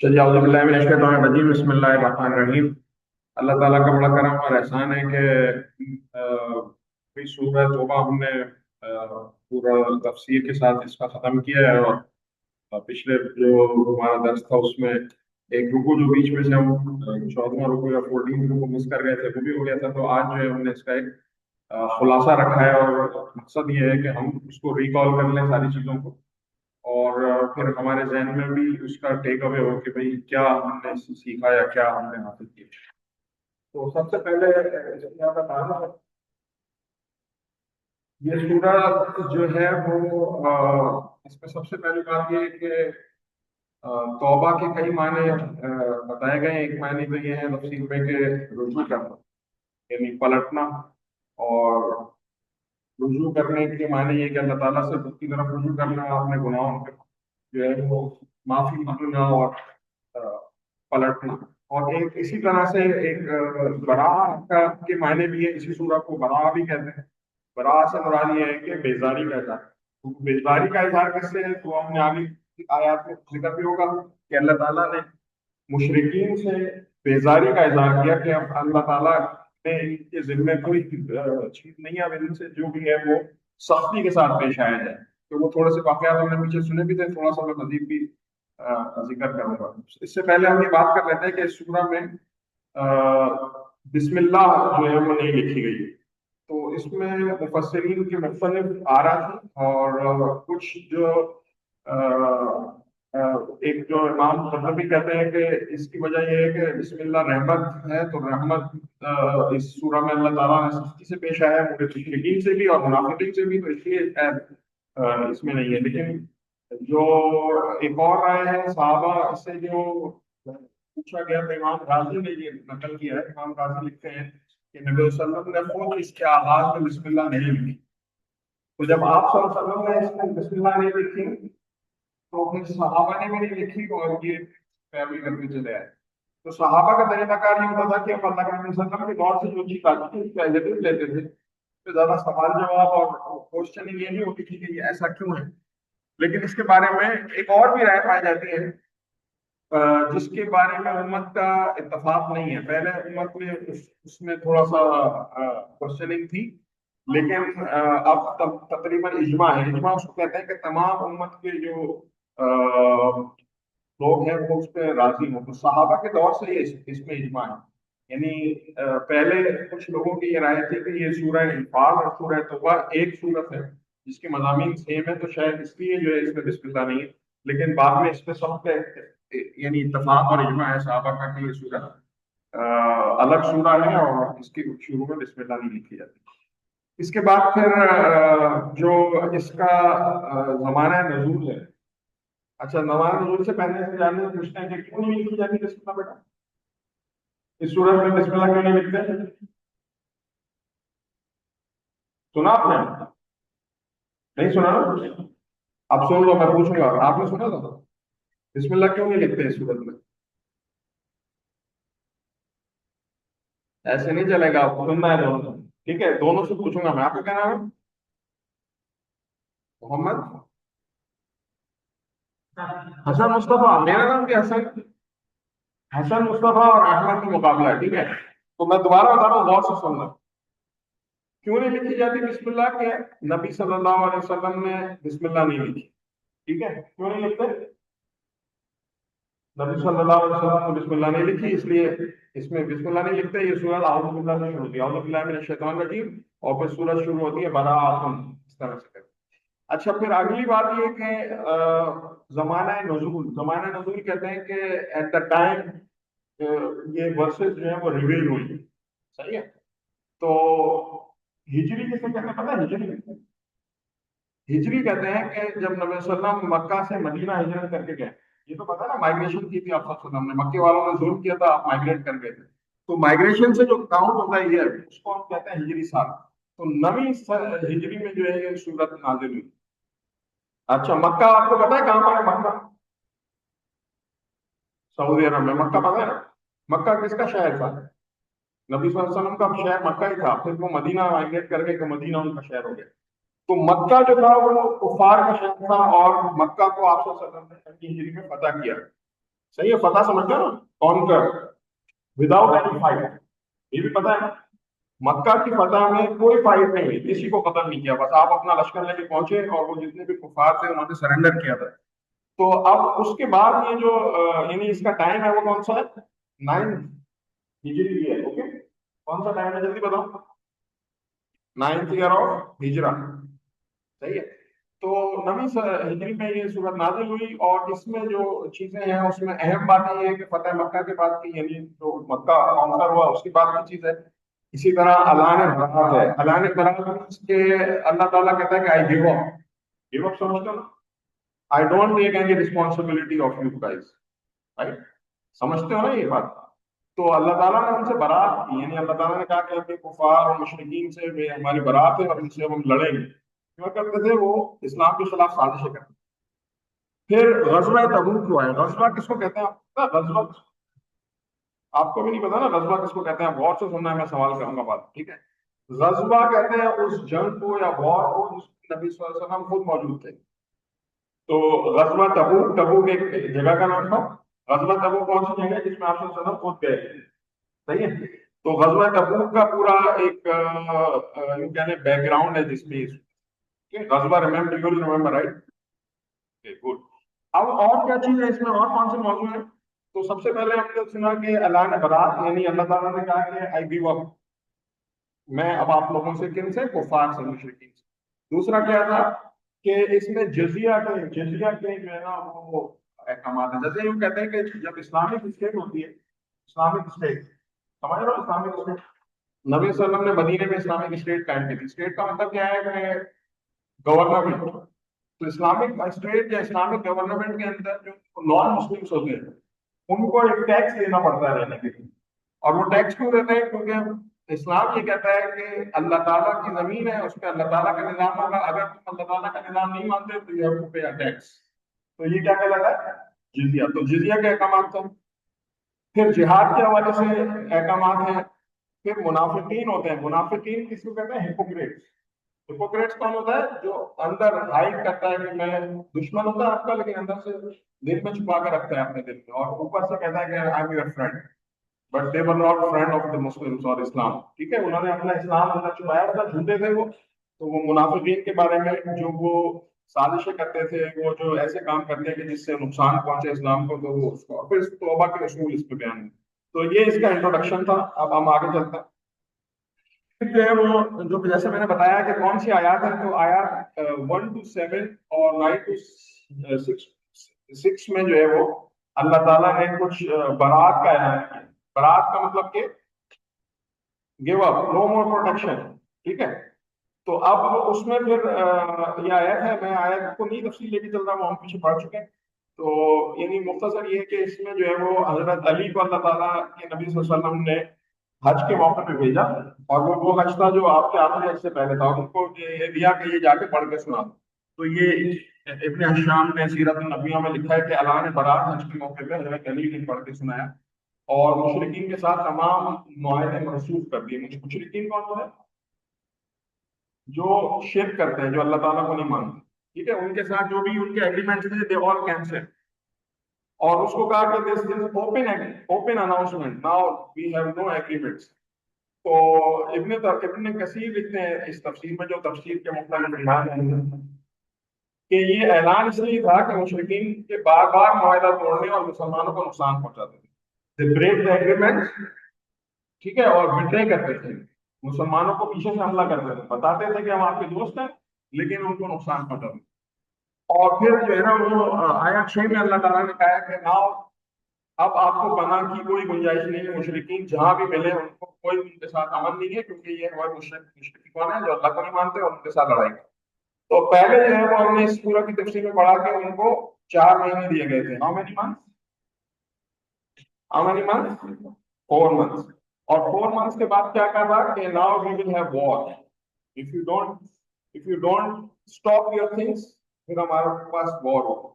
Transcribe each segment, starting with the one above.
چلیے اعوذ باللہ من الشیطان الرجیم بسم اللہ الرحمن الرحیم۔ اللہ تعالیٰ کا بڑا کرم اور احسان ہے کہ سورہ توبہ ہم نے پورا تفسیر کے ساتھ اس کا ختم کیا ہے، اور پچھلے جو ہمارا درس تھا اس میں ایک رکو جو بیچ میں سے ہم 14واں رکو یا 14 رکو مس کر گئے تھے وہ بھی ہو گیا تھا۔ تو آج جو ہے ہم نے اس کا ایک خلاصہ رکھا ہے، اور مقصد یہ ہے کہ ہم اس کو ریکال کر لیں ساری چیزوں کو، اور پھر ہمارے ذہن میں بھی اس کا ٹیک اوے ہو کہ بھئی کیا ہم نے سیکھا یا کیا ہم نے حاصل کیا۔ تو سب سے پہلے کیا بتانا، یہ سورہ جو ہے وہ اس میں سب سے پہلی بات یہ ہے کہ توبہ کے کئی معنی بتائے گئے ہیں۔ ایک معنی تو یہ ہے تفسیر میں کہ رجوع کرنا، یعنی پلٹنا، اور رجوع کرنے کے معنی یہ کہ اللہ تعالیٰ سے خود کی طرف رجوع کرنا، اپنے گناہوں کے جو ہے وہ معافی مانگنا اور پلٹنا۔ اور ایک اسی طرح سے ایک براء کے معنی بھی ہے، اسی سورہ کو براء بھی کہتے ہیں۔ براء سے مراد یہ ہے کہ بیزاری کا اظہار۔ بیزاری کا اظہار کس سے ہے تو ہم نے آگے آیات میں ذکر بھی ہوگا کہ اللہ تعالیٰ نے مشرکین سے بیزاری کا اظہار کیا کہ اب اللہ تعالیٰ نے ان کے ذمے کوئی چیز نہیں ہے، اب ان سے جو بھی ہے وہ سختی کے ساتھ پیش آیا جائے۔ تو وہ تھوڑے سے واقعات ہم نے پیچھے سنے بھی تھے، تھوڑا سا میں مزید بھی ذکر کروں گا۔ اس سے پہلے ہم یہ بات کر لیتے ہیں کہ اس سورہ میں بسم اللہ جو ہے وہ نہیں لکھی گئی ہے۔ تو اس میں مفسرین کے مختلف آراء تھیں، اور کچھ جو ایک جو امام قرطبی کہتے ہیں کہ اس کی وجہ یہ ہے کہ بسم اللہ رحمت ہے، تو رحمت اس سورہ میں اللہ تعالیٰ نے سختی سے پیش آیا ہے مشرکین سے بھی اور منافقین سے بھی، تو اس لیے اس میں نہیں ہے۔ لیکن جو ایک اور رائے ہے صحابہ سے جو پوچھا گیا تو امام غازی نے یہ نقل کیا ہے۔ امام غازی لکھتے ہیں کہ نبی صلی اللہ علیہ وسلم نے خود اس کے آغاز میں بسم اللہ نہیں لکھی، تو جب آپ صلی اللہ علیہ وسلم نے اس میں بسم اللہ نہیں لکھی تو پھر صحابہ نے بھی نہیں لکھی، اور یہ پیروی کرتے چلے آئے۔ تو صحابہ کا طریقہ کار یہ ہوتا تھا کہ اب اللہ کے نبی صلی اللہ علیہ وسلم کے دور سے جو چیز آتی تھی اس کا ایز لیتے تھے، تو زیادہ سوال جواب اور کوشچننگ یہ نہیں ہوتی تھی کہ یہ ایسا کیوں ہے۔ لیکن اس کے بارے میں ایک اور بھی رائے پائی جاتی ہے جس کے بارے میں امت کا اتفاق نہیں ہے۔ پہلے امت میں اس میں تھوڑا سا کوشچننگ تھی، لیکن اب تقریباً اجماع ہے۔ اجماع اس کو کہتے ہیں کہ تمام امت کے جو لوگ ہیں وہ اس پہ راضی ہوں۔ تو صحابہ کے دور سے اس میں اجماع ہے، یعنی پہلے کچھ لوگوں کی یہ رائے تھی کہ یہ سورہ انفال اور سورہ توبہ ایک سورت ہے جس کے مضامین سیم ہے، تو شاید اس لیے جو ہے اس میں بسم اللہ نہیں ہے۔ لیکن بعد میں اس پہ سب پہ یعنی اتفاق اور اجماع ہے صحابہ کا کہ یہ سورہ الگ سورہ ہے، اور اس کے شروع میں بسم اللہ نہیں لکھی جاتی۔ اس کے بعد پھر جو اس کا زمانہ نزول ہے، اچھا زمانہ نزول سے پہلے سے جاننے پوچھتے ہیں کہ کیوں نہیں لکھی جاتی بسم اللہ بیٹا؟ اس سورت میں بسم اللہ کیوں نہیں لکھتے؟ سنا آپ نے؟ نہیں سنا نا؟ اب سن لو، میں پوچھوں گا، آپ نے سنا تھا بسم اللہ کیوں نہیں لکھتے اس سورت میں؟ ایسے نہیں چلے گا، آپ کو سننا ہے دونوں، ٹھیک ہے؟ دونوں سے پوچھوں گا میں۔ آپ کا کیا نام ہے؟ محمد حسن مصطفیٰ؟ میرا نام بھی حسن حسن مصطفیٰ اور احمد کا مقابلہ ہے، ٹھیک ہے؟ تو میں دوبارہ بتا رہا ہوں، غور سے سننا۔ کیوں نہیں لکھی جاتی بسم اللہ؟ کہ نبی صلی اللہ علیہ وسلم نے بسم اللہ نہیں لکھی، ٹھیک ہے؟ کیوں نہیں لکھتے؟ نبی صلی اللہ علیہ وسلم نے بسم اللہ نہیں لکھی، اس لیے اس میں بسم اللہ نہیں لکھتے۔ یہ سورت اعوذ باللہ نہیں ہوتی، اعوذ باللہ من الشیطان الرجیم، اور پھر سورت شروع ہوتی ہے براءۃ، اس طرح سے کرتے۔ اچھا، پھر اگلی بات یہ کہ زمانہ نزول، زمانہ نزول کہتے ہیں کہ ایٹ دا ٹائم یہ ورسز جو ہیں وہ ریویل ہوئی، صحیح ہے؟ تو ہجری کسے کہتے ہیں پتہ ہے؟ ہجری کہتے ہیں کہ جب نبی صلی اللہ علیہ وسلم مکہ سے مدینہ ہجرت کر کے گئے، یہ تو پتا ہے نا، مائگریشن کی تھی آپ صلی اللہ علیہ وسلم نے، مکے والوں نے ظلم کیا تھا، آپ مائگریٹ کر گئے تھے، تو مائگریشن سے جو کاؤنٹ ہوتا ہے یہ اس کو ہم کہتے ہیں ہجری سال۔ تو نویں ہجری میں جو ہے یہ سورت نازل ہوئی۔ اچھا، مکہ آپ کو پتا ہے کہاں پر ہے؟ مکہ سعودی عرب میں مکہ پتا ہے نا؟ مکہ کس کا شہر تھا؟ نبی صلی اللہ علیہ وسلم کا شہر مکہ ہی تھا، پھر وہ مدینہ مائگریٹ کر گئے کہ مدینہ ان کا شہر ہو گیا۔ تو مکہ جو تھا وہ کفار کا شہر تھا، اور مکہ کو آپ صلی اللہ علیہ وسلم نے ہجری میں فتح کیا، صحیح ہے، فتح سمجھتے ہو نا، کانکر وداؤٹ اینی فائٹ، یہ بھی پتا ہے نا؟ مکہ کی فتح میں کوئی فائٹ نہیں ہوئی، کسی کو قتل نہیں کیا، بس آپ اپنا لشکر لے کے پہنچے اور وہ جتنے بھی کفار تھے انہوں نے سرنڈر کیا تھا۔ تو اب اس کے بعد یہ جو یعنی اس کا ٹائم ہے وہ کون سا ہے؟ 9 ہجری ہے، اوکے؟ کون سا ٹائم ہے جلدی بتاؤ؟ 9th ایئر آف ہجرا، صحیح ہے؟ تو ہجری میں یہ صورت نازل ہوئی، اور اس میں جو چیزیں ہیں اس میں اہم بات یہ ہے کہ فتح مکہ کے بعد کی، یعنی جو مکہ کانقر ہوا اس کے بعد کی چیز ہے۔ اسی طرح اعلان برات ہے، اعلان برات کے اللہ تعالیٰ کہتا ہے کہ آئی گیو اپ، گیو اپ سمجھتے ہو نا؟ I don't take any responsibility of you guys, right? سمجھتے ہو نا یہ بات؟ تو اللہ تعالیٰ نے ان سے برات کی، یعنی اللہ تعالیٰ نے کہا کہ اپنے کفار اور مشرکین سے ہماری برات ہے اور ان سے ہم لڑیں گے۔ کیا کرتے تھے وہ؟ اسلام کے خلاف سازشیں کرتے تھے۔ پھر غزوہ تبوک ہوا ہے، غزوہ کس کو کہتے ہیں آپ کو پتا ہے؟ غزوہ آپ کو بھی نہیں پتا نا غزوہ کس کو کہتے ہیں؟ غور سے سننا ہے، میں سوال کروں گا بات، ٹھیک ہے؟ غزوہ کہتے ہیں اس جنگ کو یا وار کو جس میں نبی صلی اللہ علیہ وسلم خود موجود تھے۔ تو غزوہ تبوک، تبوک ایک جگہ کا نام تھا، غزوہ تبوک کون سی جگہ ہے جس میں آپ صلی اللہ علیہ وسلم خود گئے تھے، صحیح ہے؟ تو غزوہ تبوک کا پورا ایک یوں کہنے بیک گراؤنڈ ہے جس میں غزوہ remember, you remember right? Good. اب اور کیا چیز ہے اس میں، اور کون سے موضوع ہیں؟ تو سب سے پہلے ہم نے سنا کہ اعلان برات، یعنی اللہ تعالیٰ نے کہا کہ آئی گیو اپ، میں اب آپ لوگوں سے، کن سے؟ کفار سے، مشرکین سے۔ دوسرا کیا تھا کہ اس میں جزیہ کے جو ہے نا وہ احکامات ہیں، جیسے یوں کہتے ہیں کہ جب اسلامک اسٹیٹ ہوتی ہے، اسلامک اسٹیٹ سمجھ رہے ہو؟ اسلامک اسٹیٹ، نبی صلی اللہ علیہ وسلم نے مدینے میں اسلامک اسٹیٹ قائم کی تھی۔ اسٹیٹ کا مطلب کیا ہے کہ گورنمنٹ۔ تو اسلامک اسٹیٹ یا اسلامک گورنمنٹ کے اندر جو نان مسلمس ہوتے ہیں ان کو ایک ٹیکس دینا پڑتا ہے رہنے کے لیے، اور وہ ٹیکس کیوں دیتے ہیں؟ کیونکہ اسلام یہ کہتا ہے کہ اللہ تعالیٰ کی زمین ہے، اس پہ اللہ تعالیٰ کا نظام ہوگا، اگر تم اللہ تعالیٰ کا نظام نہیں مانتے تو یہ ہیو ٹو پے ٹیکس۔ تو یہ کیا کہلاتا ہے؟ جزیہ۔ تو جزیہ کے احکامات ہیں۔ پھر جہاد کے حوالے سے احکامات ہیں۔ پھر منافقین ہوتے ہیں، منافقین کس کو کہتے ہیں؟ ہپوکریٹس۔ ہپوکریٹس کون ہوتا ہے؟ جو اندر ہائڈ کرتا ہے کہ میں دشمن ہوتا ہے آپ کا، لیکن اندر سے دل میں چھپا کر رکھتا ہے اپنے دل میں، اور اوپر سے کہتا ہے کہ I am your friend, but they were not friend of the Muslims اور اسلام، ٹھیک ہے؟ انہوں نے اپنا اسلام اندر چھپایا تھا، جھوٹے تھے وہ۔ تو وہ منافقین کے بارے میں جو وہ سازشیں کرتے تھے، وہ جو ایسے کام کرتے ہیں کہ جس سے نقصان پہنچے اسلام کو، تو وہ اس کو، اور پھر توبہ کے رسول اس پہ بیان ہوئے۔ تو یہ اس کا انٹروڈکشن تھا۔ اب ہم آگے چلتے ہیں۔ پھر جو ہے وہ جو جیسے میں نے بتایا کہ کون سی آیات ہیں، تو آیات 1 to 7 اور 9 to 6 میں جو ہے وہ اللہ تعالیٰ نے کچھ برات کا اعلان کیا۔ برات کا مطلب کہ گیو اپ، نو مور پروٹیکشن، ٹھیک ہے؟ تو اب اس میں پھر یہ آیت ہے، میں آیت کو نہیں تفصیل لے کے چل رہا ہوں، ہم پیچھے پڑھ چکے ہیں۔ تو یعنی مختصر یہ ہے کہ اس میں جو ہے وہ حضرت علی کو اللہ تعالیٰ کے نبی صلی اللہ علیہ وسلم نے حج کے موقع پہ بھیجا، اور وہ حج تھا جو آپ کے آخری حج سے پہلے تھا، اور ان کو یہ دیا کہ یہ جا کے پڑھ کے سنا دو۔ تو یہ ابن حشام نے سیرت النبیوں میں لکھا ہے کہ اعلان برات حج کے موقع پہ حضرت علی نے پڑھ کے سنایا، اور مشرکین کے ساتھ تمام معاہدے منسوخ کر دیے۔ مشرکین کون ہے؟ جو شرک کرتے ہیں، جو اللہ تعالیٰ کو نہیں مانتے، ٹھیک ہے؟ ان کے ساتھ جو بھی ان کے ایگریمنٹس تھے دے آل کینسل، اور اس کو کہا کہ this is open announcement, now we have no agreements. تو ابن کثیر لکھتے ہیں اس تفسیر میں، جو تفسیر کے مختلف عنوان ہیں، کہ یہ اعلان اس لیے تھا کہ مشرکین کے بار بار معاہدہ توڑنے اور مسلمانوں کو نقصان پہنچاتے تھے، they break the agreement، ٹھیک ہے؟ اور بٹرے کرتے تھے، مسلمانوں کو پیچھے سے حملہ کرتے تھے، بتاتے تھے کہ ہم آپ کے دوست ہیں لیکن ان کو نقصان پہنچاتے تھے۔ اور پھر جو ہے نا وہ آیت 6 میں اللہ تعالیٰ نے کہا کہ ناؤ، اب آپ کو پناہ کی کوئی گنجائش نہیں ہے، مشرکین جہاں بھی ملے ان کو کوئی ان کے ساتھ امن نہیں ہے، کیونکہ یہ ہمارے مشرک کون ہے؟ جو اللہ کو نہیں مانتے، اور ان کے ساتھ لڑائی کرتے۔ تو پہلے جو ہے وہ ہم نے اس پورا کی تفصیل میں پڑھا کہ ان کو 4 مہینے دیے گئے تھے۔ How many months? 4 months۔ اور 4 months کے بعد کیا کہا تھا کہ now we will have war if you don't stop your things، پھر ہمارے پاس وار ہوگا۔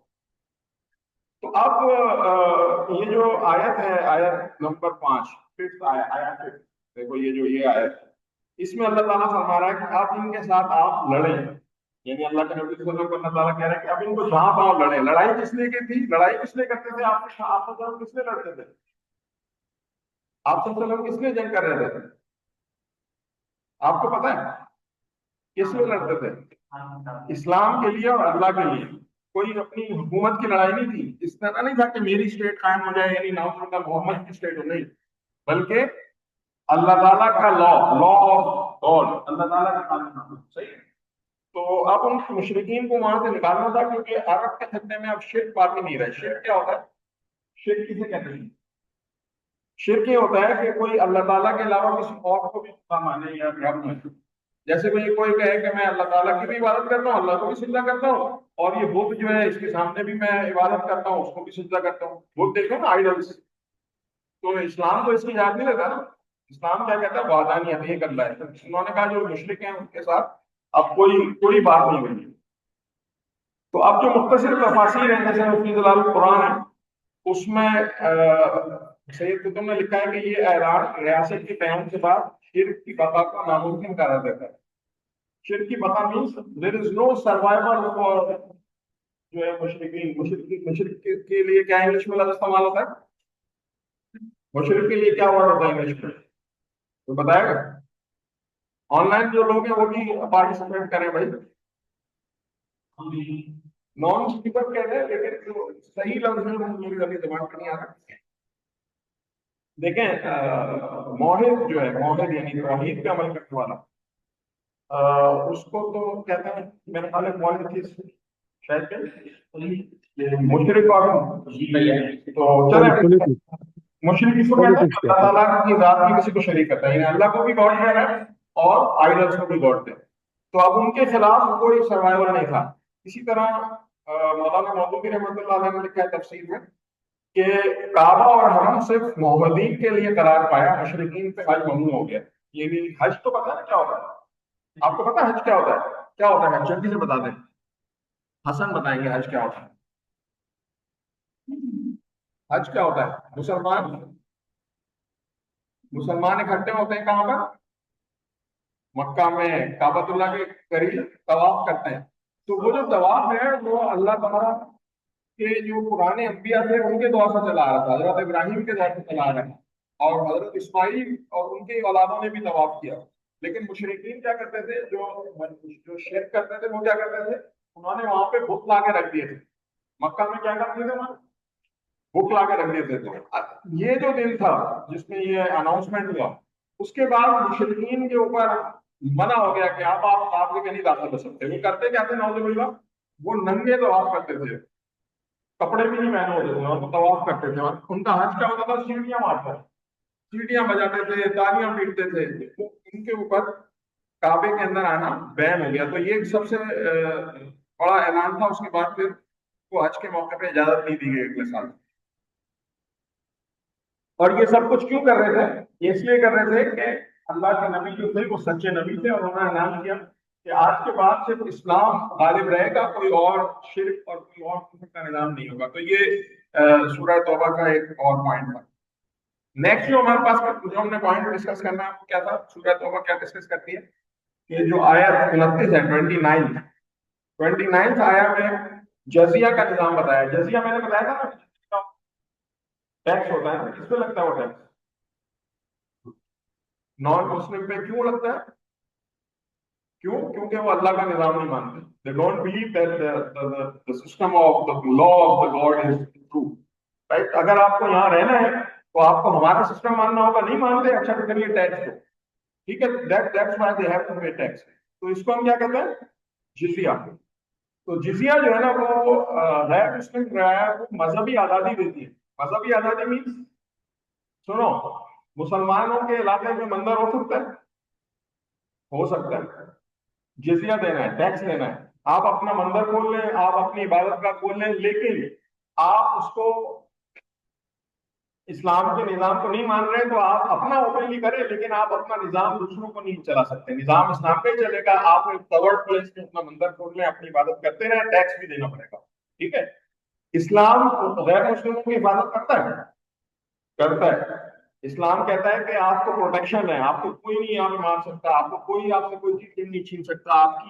تو اب یہ جو آیت ہے، آیت نمبر 5، آیت 5، دیکھو یہ جو یہ آیت ہے، اس میں اللہ تعالیٰ فرما رہا ہے کہ آپ ان کے ساتھ آپ لڑیں، یعنی اللہ کے نبی صلی اللہ علیہ وسلم کو اللہ تعالیٰ کہہ رہے ہیں کہ اب ان کو جہاں پاؤ لڑے. لڑائی کس لیے کی تھی؟ لڑائی کس لیے کرتے تھے آپ؟ آپ کس لیے لڑتے تھے؟ آپ صلی اللہ علیہ وسلم کس لیے جنگ کر رہے تھے؟ آپ کو پتا ہے کس لیے لڑتے تھے؟ اسلام کے لیے اور اللہ کے لیے. کوئی اپنی حکومت کی لڑائی نہیں تھی. اس طرح نہیں تھا کہ میری اسٹیٹ قائم ہو جائے یعنی ناؤ محمد کی اسٹیٹ ہو, نہیں, بلکہ اللہ تعالیٰ کا لا آف گاڈ, اللہ تعالیٰ کا قانون. صحیح. تو اب ان مشرقین کو وہاں سے نکالنا تھا کیونکہ عرب کے خطے میں اب شرک باقی نہیں رہے. شرک کیا ہوتا ہے؟ شرک کسے کہتے ہیں؟ شرک یہ ہوتا ہے کہ کوئی اللہ تعالیٰ کے علاوہ کسی اور کو بھی خدا مانے یا رب مانے. جیسے کوئی کہے کہ میں اللہ تعالیٰ کی بھی عبادت کرتا ہوں, اللہ کو بھی سجدہ کرتا ہوں, اور یہ بت جو ہے اس کے سامنے بھی میں عبادت کرتا ہوں, اس کو بھی سجدہ کرتا ہوں. بت دیکھو نا, آئیڈلس. تو اسلام تو اس کی اجازت نہیں دیتا نا. اسلام کیا کہتا ہے؟ وحدانیت, ایک اللہ ہے. انہوں نے کہا جو مشرک ہیں ان کے ساتھ اب کوئی بات نہیں ہوئی. تو اب جو مختصر تفاسیر ہیں جیسے مفتی جلال القرآن ہے, اس میں سید قطب نے لکھا ہے کہ یہ اعلان ریاست کے قیام کے بعد شرک کی بقا کو ناممکن قرار دیتا ہے. شرک کی بقا means there is no survival for جو ہے مشرقین. مشرق کے لیے کیا انگلش میں لفظ استعمال ہوتا ہے؟ مشرق کے لیے کیا ورڈ ہوتا ہے انگلش میں؟ تو بتائے گا؟ آن لائن جو لوگ ہیں وہ بھی پارٹیسپیٹ کریں بھائی. نان اسپیکر کہتے ہیں لیکن جو صحیح لفظ ہے وہ میری ابھی زبان پہ نہیں آ رہا. دیکھیں موحد جو ہے, موحد یعنی توحید پہ عمل کرنے والا, اس کو تو کہتے ہیں میرے خیال ہے پالیتھیسٹ شاید کہ مشرک. اور تو چلے مشرک اس کو کہتے ہیں اللہ تعالیٰ کی ذات میں کسی کو شریک کرتا ہے, یعنی اللہ کو بھی گاڈ کہہ رہا ہے اور آئیڈلس کو بھی گاڈ کہہ. تو اب ان کے خلاف کوئی سروائیول نہیں تھا. اسی طرح مولانا مودودی رحمۃ اللہ علیہ نے لکھا ہے تفسیر میں کہ کعبہ اور حرم صرف محمدین کے لیے قرار پایا, مشرقین پہ حج ممنوع ہو گیا. یعنی حج تو پتا نا کیا ہوتا ہے؟ آپ کو پتا حج کیا ہوتا ہے؟ کیا ہوتا ہے حج؟ جلدی سے بتا دیں. حسن بتائیں گے حج کیا ہوتا ہے. حج کیا ہوتا ہے؟ مسلمان اکٹھے ہوتے ہیں کہاں پر؟ مکہ میں کعبۃ اللہ کے قریب طواف کرتے ہیں. تو وہ جو طواف ہے وہ اللہ تعالیٰ کے جو پرانے انبیاء تھے ان کے دور سے چلا آ رہا تھا. حضرت ابراہیم کے دور سے چلا آ رہا ہے, اور حضرت اسماعیل اور ان کے اولادوں نے بھی طواف کیا. لیکن مشرکین کیا کرتے تھے, جو شرک کرتے تھے وہ کیا کرتے تھے, انہوں نے وہاں پہ بت لا کے رکھ دیے تھے. مکہ میں کیا کرتے تھے وہاں؟ بت لا کے رکھ دیے تھے. تو یہ جو دن تھا جس میں یہ اناؤنسمنٹ ہوا, اس کے بعد مشرکین کے اوپر منع ہو گیا کہ آپ کے نہیں داخل ہو سکتے. وہ کرتے کیا تھے نعوذ باللہ, وہ ننگے طواف کرتے تھے, کپڑے بھی نہیں پہنے ہوتے تھے اور وہ طواف کرتے تھے. ان کا حج کیا ہوتا تھا؟ سیڑھیاں مارتے, سیڑھیاں بجاتے تھے, تالیاں پیٹتے تھے. ان کے اوپر کعبے کے اندر آنا بین ہو گیا. تو یہ سب سے بڑا اعلان تھا. اس کے بعد پھر وہ حج کے موقع پہ اجازت نہیں دی گئی اگلے سال. اور یہ سب کچھ کیوں کر رہے تھے؟ یہ اس لیے کر رہے تھے کہ اللہ کے نبی جو تھے وہ سچے نبی تھے, اور انہوں نے اعلان کیا کہ آج کے بعد صرف اسلام غالب رہے گا, کوئی اور شرک اور کوئی اور کفر کا نظام نہیں ہوگا. تو یہ سورہ توبہ کا ایک اور پوائنٹ تھا. نیکسٹ جو ہمارے پاس جو ہم نے پوائنٹ ڈسکس کرنا ہے وہ کیا تھا؟ سورہ توبہ کیا ڈسکس کرتی ہے کہ جو آیت 29 ہے, 29 آیا میں جزیہ کا نظام بتایا. جزیہ میں نے بتایا تھا نا, ٹیکس ہوتا ہے. کس پہ لگتا ہے وہ ٹیکس؟ نان مسلم پہ. کیوں لگتا ہے؟ کیوں؟ کیونکہ وہ اللہ کا نظام نہیں مانتے. They don't believe that the system of the law of the God is true. Right? اگر آپ کو یہاں رہنا ہے تو آپ کو ہمارا سسٹم ماننا ہوگا. نہیں مانتے, اچھا تو چلیے ٹیکس دو. ٹھیک ہے, that's why they have to pay tax. تو اس کو ہم کیا کہتے ہیں؟ جزیہ. تو جزیہ جو ہے نا وہ غیر مسلم جو ہے وہ مذہبی آزادی دیتی ہے. مذہبی آزادی مینس, سنو, مسلمانوں کے علاقے میں مندر ہو سکتا ہے, ہو سکتا ہے. جزیہ دینا ہے, ٹیکس دینا ہے. آپ اپنا مندر کھول لیں, آپ اپنی عبادت گاہ کھول لیں, لیکن آپ اس کو اسلام کے نظام کو نہیں مان رہے تو آپ اپنا اوپنلی کریں, لیکن آپ اپنا نظام دوسروں کو نہیں چلا سکتے. نظام اسلام پہ ہی چلے گا. آپ کورڈ پلیس میں اپنا مندر کھول لیں, اپنی عبادت کرتے رہیں, ٹیکس بھی دینا پڑے گا. ٹھیک ہے. اسلام غیر مسلموں کی حفاظت کرتا ہے, کرتا ہے. اسلام کہتا ہے کہ آپ کو پروٹیکشن ہے, آپ کو کوئی نہیں یہاں پہ مار سکتا, آپ کو کوئی آپ سے کوئی چیز نہیں چھین سکتا, آپ کی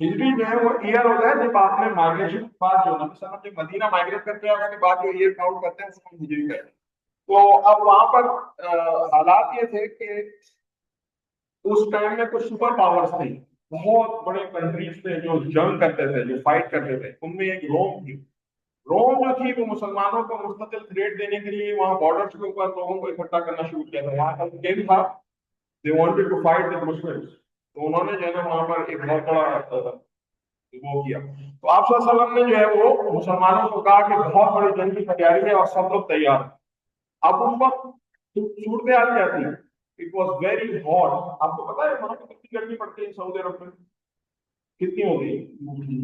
ہجری جو ہے وہ ایئر ہوتا ہے جب آپ نے مائگریشن کے بعد جو نبی صلی اللہ علیہ وسلم جب مدینہ مائگریٹ کرتے ہیں اس کے بعد جو ایئر کاؤنٹ کرتے ہیں اس کو ہم ہجری کہتے ہیں. تو اب وہاں پر حالات یہ تھے کہ اس ٹائم میں کچھ سپر پاورز تھے، بہت بڑے کنٹریز تھے جو جنگ کرتے تھے، جو فائٹ کرتے تھے. ان میں ایک روم تھی. روم جو تھی وہ مسلمانوں کو مستقل تھریٹ دینے کے لیے وہاں بارڈرز کے اوپر لوگوں کو اکٹھا کرنا شروع کیا تھا. وہاں کا گیم تھا they wanted to fight the Muslims. تو انہوں نے جو ہے نا وہاں پر ایک بہت بڑا وہ کیا. تو آپ صلی اللہ علیہ وسلم نے جو ہے وہ مسلمانوں کو کہا کہ بہت بڑی جنگ کی تیاری ہے اور سب لوگ تیار ہیں. اب اس وقت صورتحال کیا تھی؟ It was very hot. آپ کو پتا ہے وہاں پہ کتنی گرمی پڑتی ہے سعودی عرب میں؟ کتنی ہوگی؟ مور دین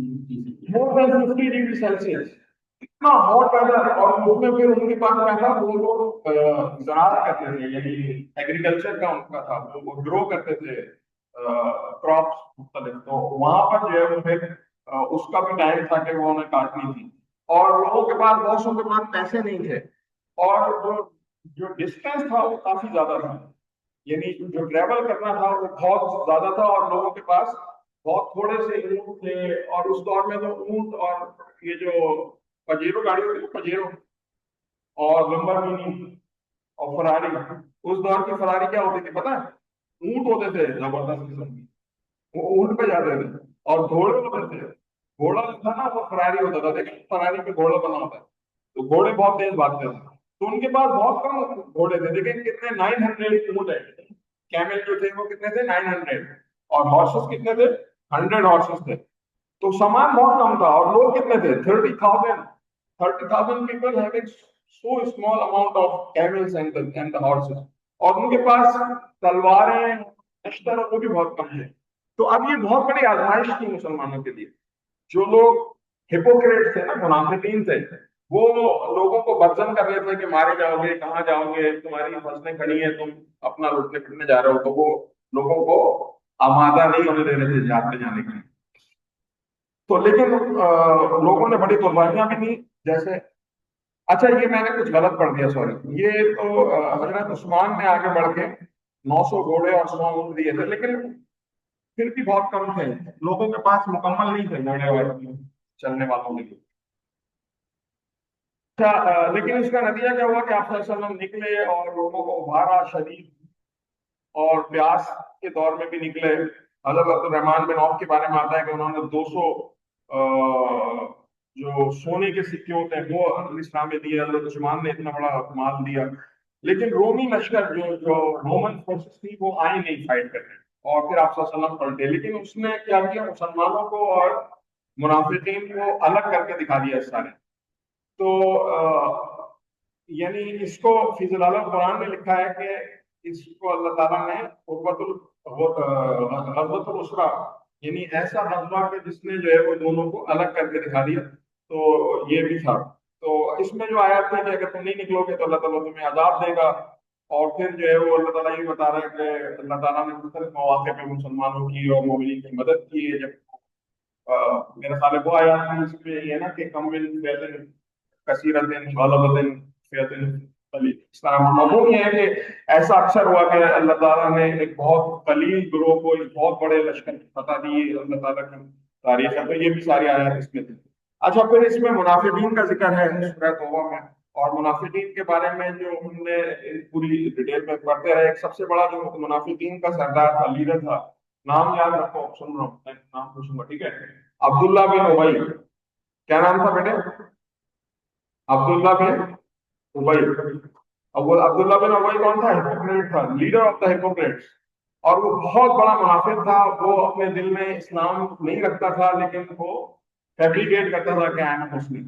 50 ڈگری سیلسیس. اتنا ہاٹ ویدر. اور اس میں پھر ان کے پاس کیا تھا، وہ لوگ زراعت کرتے تھے، یعنی ایگریکلچر کا ان کا تھا، وہ گرو کرتے تھے کراپس مختلف. تو وہاں پر جو ہے وہ پھر اس کا بھی ٹائم تھا کہ وہ انہیں کاٹنی تھی. اور لوگوں کے پاس بہت سو کے پاس پیسے نہیں تھے. اور جو ڈسٹینس تھا وہ کافی زیادہ تھا، یعنی جو ٹریول کرنا تھا وہ بہت زیادہ تھا. اور لوگوں کے پاس بہت تھوڑے سے اونٹ تھے. اور اس دور میں تو اونٹ اور یہ جو پجیرو گاڑی ہوتی ہے، پجیرو اور لمبرگینی اور فراری، اس دور کی فراری کیا ہوتی تھی پتا ہے؟ اونٹ ہوتے تھے زبردست قسم کی. وہ اونٹ پہ جاتے تھے. اور گھوڑے ہوتے تھے. گھوڑا جو تھا نا وہ فراری ہوتا تھا. لیکن فراری پہ گھوڑا بنا ہوتا ہے تو گھوڑے بہت تیز بھاگتے تھے. تو ان کے پاس بہت کم گھوڑے تھے. لیکن کتنے 900 اونٹ ہے. کیمل جو تھے وہ کتنے تھے؟ 900. اور ہارسز کتنے تھے؟ 100 ہارسز تھے. تو سامان بہت کم تھا. اور لوگ کتنے تھے؟ 30,000 people having so small amount of camels and the horses. اور ان کے پاس تلواریں نشتر وہ بھی بہت کم تھے. تو اب یہ بہت بڑی آزمائش تھی مسلمانوں کے لیے. جو لوگ ہپوکریٹ تھے نا، منافقین تھے، وہ لوگوں کو برزن کر رہے تھے کہ مارے جاؤ گے، کہاں جاؤ گے، تمہاری فصلیں کھڑی ہیں، تم اپنا لوٹنے پھرنے جا رہے ہو. تو وہ لوگوں کو آمادہ نہیں ہونے دے رہے تھے جاتے جانے کے لیے. تو لیکن لوگوں نے بڑی قربانیاں بھی دی. جیسے اچھا یہ میں نے کچھ غلط پڑھ دیا، سوری. یہ تو حضرت عثمان نے آگے بڑھ کے 900 گھوڑے اور 100 اونٹ دیے تھے. لیکن پھر بھی بہت کم تھے. لوگوں کے پاس مکمل نہیں تھے گھوڑے والے چلنے والوں کے لیے. اچھا لیکن اس کا نتیجہ کیا ہوا کہ آپ صلی اللہ علیہ وسلم نکلے اور لوگوں کو ابھارا شدید. اور پیاس کے دور میں بھی نکلے. حضرت عبد الرحمان بن عوف کے بارے میں آتا ہے کہ انہوں نے 200 جو سونے کے سکے ہوتے ہیں وہ اسلام میں دیے. حضرت عثمان نے اتنا بڑا مال دیا. لیکن رومی لشکر جو رومن فورسز تھی وہ آئی نہیں فائٹ کرنے. اور پھر آپ صلی اللہ علیہ وسلم پلٹے. لیکن اس نے کیا کیا؟ مسلمانوں کو اور منافقین کو الگ کر کے دکھا دیا اس سارے. تو یعنی اس کو فی العالم قرآن میں لکھا ہے کہ اس کو اللہ تعالیٰ نے غزوۃ الاسرا، یعنی ایسا غزوہ کہ جس نے جو ہے وہ دونوں کو الگ کر کے دکھا دیا. تو یہ بھی تھا. تو اس میں جو آیات تھی کہ اگر تم نہیں نکلو گے تو اللہ تعالیٰ تمہیں عذاب دے گا. اور پھر جو ہے وہ اللہ تعالیٰ یہ بتا رہا ہے کہ اللہ تعالیٰ نے مختلف مواقع پہ مسلمانوں کی اور مومنین کی مدد کی ہے. جب میرا خیال ہے وہ آیات میں اس میں یہ ہے نا کہ کم من فئۃ کثیرۃ غلبۃ فئۃ قلیلۃ. اس کا مفہوم یہ ہے کہ ایسا اکثر ہوا کہ اللہ تعالیٰ نے ایک بہت قلیل گروہ کو ایک بہت بڑے لشکر کی فتح دی. اللہ تعالیٰ کی تاریخ ہے. تو یہ بھی ساری آیات اس میں تھی. اچھا پھر اس میں منافقین کا ذکر ہے سورہ توبہ میں. اور منافقین کے بارے میں جو ہم نے پوری ڈیٹیل میں پڑھتے رہے، ایک سب سے بڑا جو منافقین کا سردار تھا، لیڈر تھا، نام یاد رکھو، سن رہا ہوں میں نام پوچھوں گا، ٹھیک ہے؟ عبداللہ بن ابی. کیا نام تھا بیٹے؟ عبداللہ بن ابی. اب عبداللہ بن ابی کون تھا؟ ہپوکریٹ تھا، لیڈر آف دا ہپوکریٹس. اور وہ بہت بڑا منافق تھا. وہ اپنے دل میں اسلام نہیں رکھتا تھا، لیکن وہ فیبریکیٹ کرتا تھا کہ آئی ایم مسلم.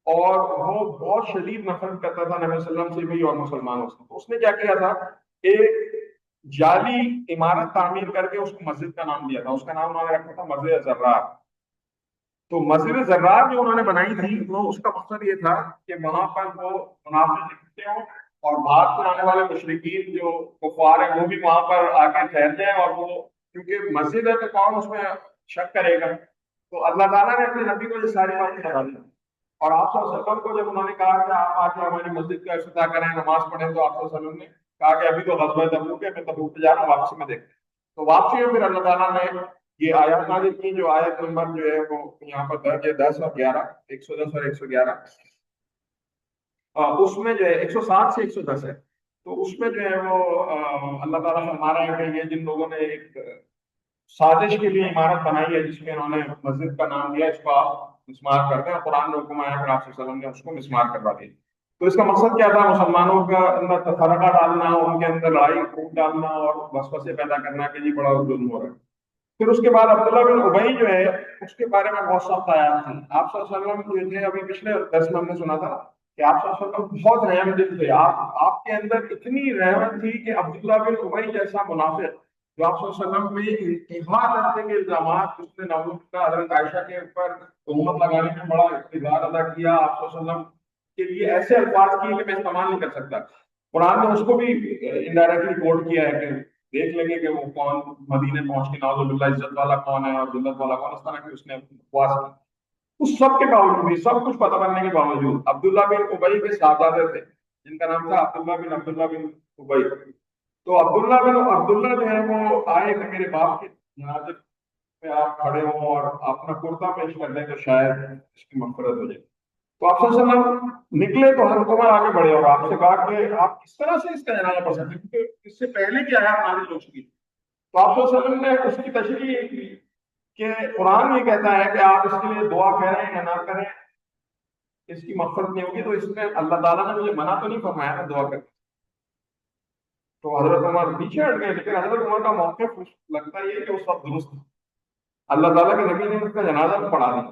اور وہ بہت شدید نفرت کرتا تھا نبی صلی اللہ علیہ وسلم سے بھی اور مسلمانوں سے. تو اس نے کیا کیا تھا؟ ایک جعلی عمارت تعمیر کر کے اس کو مسجد کا نام دیا تھا. اس کا نام انہوں نے رکھا تھا مسجد زرار. تو مسجد زرار جو انہوں نے بنائی تھی وہ اس کا مقصد یہ تھا کہ وہاں پر وہ منافق اکٹھے ہوں اور بعد میں آنے والے مشرکین جو کفار ہیں وہ بھی وہاں پر آ کے ٹھہرتے ہیں. اور وہ کیونکہ مسجد ہے تو کون اس میں شک کرے گا. تو اللہ تعالیٰ نے اپنے نبی کو یہ ساری باتیں بتا دی. اور آپ صلی اللہ علیہ وسلم کو جب انہوں نے کہا کہ آپ آ کے ہماری مسجد کا افتتاح کریں، نماز پڑھیں، تو آپ صلی اللہ علیہ وسلم نے کہا کہ ابھی تو غزوہ تبوک ہے، میں تبوک پہ جا رہا ہوں، واپسی میں دیکھتے ہیں. تو واپسی میں پھر اللہ تعالیٰ نے یہ آیات نازل کی جو آیت نمبر جو ہے وہ یہاں پر درج ہے 10 اور 11، 110 اور 111۔ اس میں جو ہے 107 سے 110 ہے، تو اس میں جو ہے وہ اللہ تعالیٰ فرما رہا ہے کہ یہ جن لوگوں نے ایک سازش کے لیے عمارت بنائی ہے جس میں انہوں نے مسجد کا نام دیا، اس کو آپ مسمار کر دیں، اور قرآن نے حکم آیا کہ آپ صلی اللہ علیہ وسلم نے اس کو مسمار کروا دیا۔ تو اس کا مقصد کیا تھا؟ مسلمانوں کا اندر تفرقہ ڈالنا، ان کے اندر لڑائی پھوٹ ڈالنا اور وسوسے پیدا کرنا کہ جی بڑا ظلم ہو رہا ہے۔ پھر اس کے بعد عبداللہ بن ابئی جو ہے اس کے بارے میں بہت سخت آیات ہیں۔ آپ صلی اللہ علیہ وسلم جو تھے، ابھی پچھلے درس میں ہم نے سنا تھا کہ آپ صلی اللہ علیہ وسلم بہت رحم دل تھے، آپ کے اندر اتنی رحمت تھی کہ عبداللہ بن ابئی جیسا منافق جو آپ صلی اللہ علیہ وسلم میں انتہا درجے کے الزامات، اس نے نعوذ باللہ حضرت عائشہ کے اوپر تہمت لگانے میں بڑا اقتدار ادا کیا، آپ صلی اللہ علیہ وسلم کے لیے ایسے الفاظ کیے کہ میں استعمال نہیں کر سکتا۔ قرآن نے اس کو بھی انڈائریکٹلی کوٹ کیا ہے کہ دیکھ لیں گے کہ وہ کون مدینے پہنچ کے نعوذ باللہ عزت والا کون ہے اور ذلت والا کون، اس طرح کی اس نے بکواس کی۔ اس سب کے باوجود بھی، سب کچھ پتہ کرنے کے باوجود، عبداللہ بن ابئی کے صاحبزادے تھے جن کا نام تھا عبداللہ بن ابئی۔ تو عبداللہ جو ہے وہ آئے کہ میرے باپ کے جنازے پہ آپ کھڑے ہوں اور اپنا کرتا پیش کر دیں تو شاید اس کی مغفرت ہو جائے۔ تو آپ صلی اللہ علیہ وسلم نکلے تو حضرت عمر آگے بڑھے اور آپ سے کہا کہ آپ کس طرح سے اس کا جنازہ پڑھ سکتے ہیں، کیونکہ اس سے پہلے کی آیات نازل ہو چکی۔ تو آپ صلی اللہ علیہ وسلم نے اس کی تشریح یہ کی کہ قرآن یہ کہتا ہے کہ آپ اس کے لیے دعا کریں یا نہ کریں، اس کی مغفرت نہیں ہوگی، تو اس میں اللہ تعالیٰ نے مجھے منع تو نہیں فرمایا نا دعا کریں۔ تو حضرت عمر پیچھے ہٹ گئے، لیکن حضرت عمر کا موقف لگتا ہے یہ کہ اس وقت درست تھا۔ اللہ تعالیٰ کے نبی نے اس کا جنازہ بھی پڑھا دیا۔